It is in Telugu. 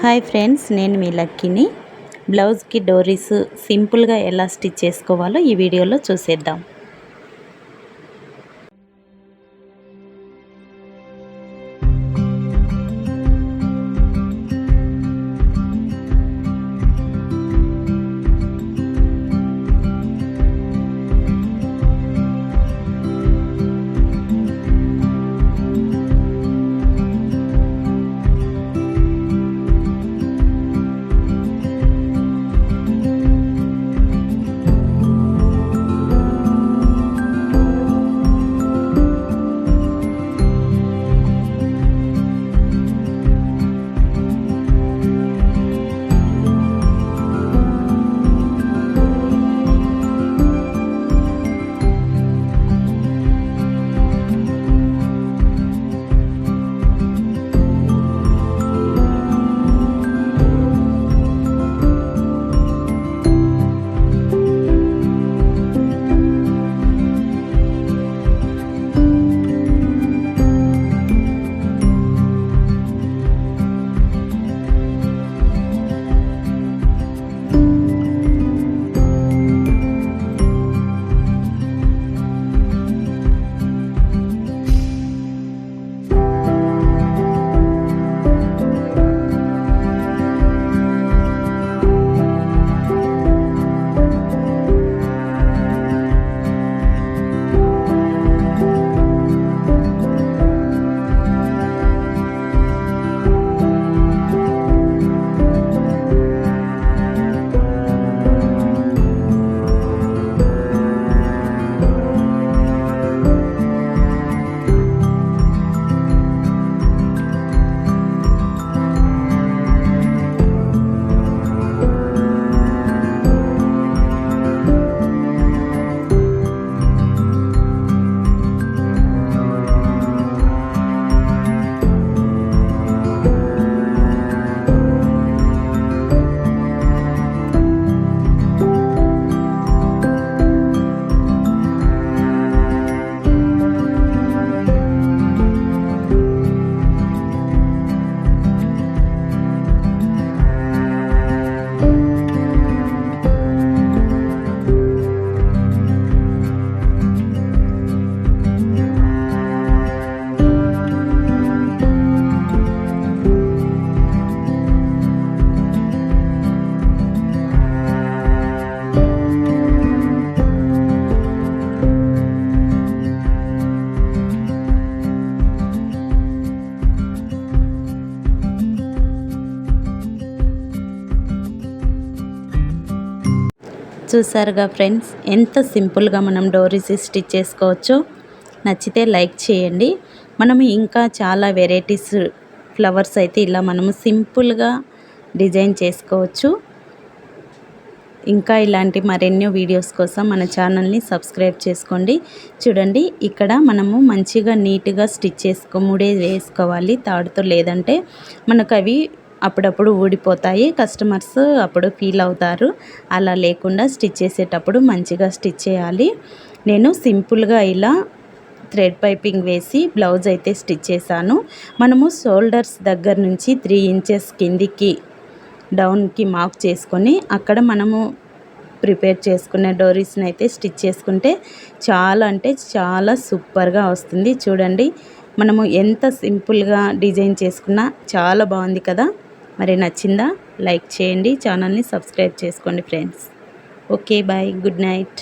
హాయ్ ఫ్రెండ్స్, నేను మీ లక్కీని. బ్లౌజ్కి డోరీస్ సింపుల్గా ఎలా స్టిచ్ చేసుకోవాలో ఈ వీడియోలో చూసేద్దాం. చూసారుగా ఫ్రెండ్స్, ఎంత సింపుల్గా మనం డోరీస్ స్టిచ్ చేసుకోవచ్చో. నచ్చితే లైక్ చేయండి. మనము ఇంకా చాలా వెరైటీస్ ఫ్లవర్స్ అయితే ఇలా మనము సింపుల్గా డిజైన్ చేసుకోవచ్చు. ఇంకా ఇలాంటి మరెన్నో వీడియోస్ కోసం మన ఛానల్ని సబ్స్క్రైబ్ చేసుకోండి. చూడండి, ఇక్కడ మనము మంచిగా నీట్గా స్టిచ్ ముడే వేసుకోవాలి తాడుతో, లేదంటే మనకు అవి అప్పుడప్పుడు ఊడిపోతాయి. కస్టమర్స్ అప్పుడు ఫీల్ అవుతారు. అలా లేకుండా స్టిచ్ చేసేటప్పుడు మంచిగా స్టిచ్ చేయాలి. నేను సింపుల్గా ఇలా థ్రెడ్ పైపింగ్ వేసి బ్లౌజ్ అయితే స్టిచ్ చేశాను. మనము షోల్డర్స్ దగ్గర నుంచి 3 ఇంచెస్ కిందికి డౌన్కి మార్క్ చేసుకొని అక్కడ మనము ప్రిపేర్ చేసుకునే డోరీస్ని అయితే స్టిచ్ చేసుకుంటే చాలా అంటే చాలా సూపర్గా వస్తుంది. చూడండి, మనము ఎంత సింపుల్గా డిజైన్ చేసుకున్నా చాలా బాగుంది కదా. మరి నచ్చిందా? లైక్ చేయండి, ఛానల్ని సబ్స్క్రైబ్ చేసుకోండి friends. Okay, bye, good night.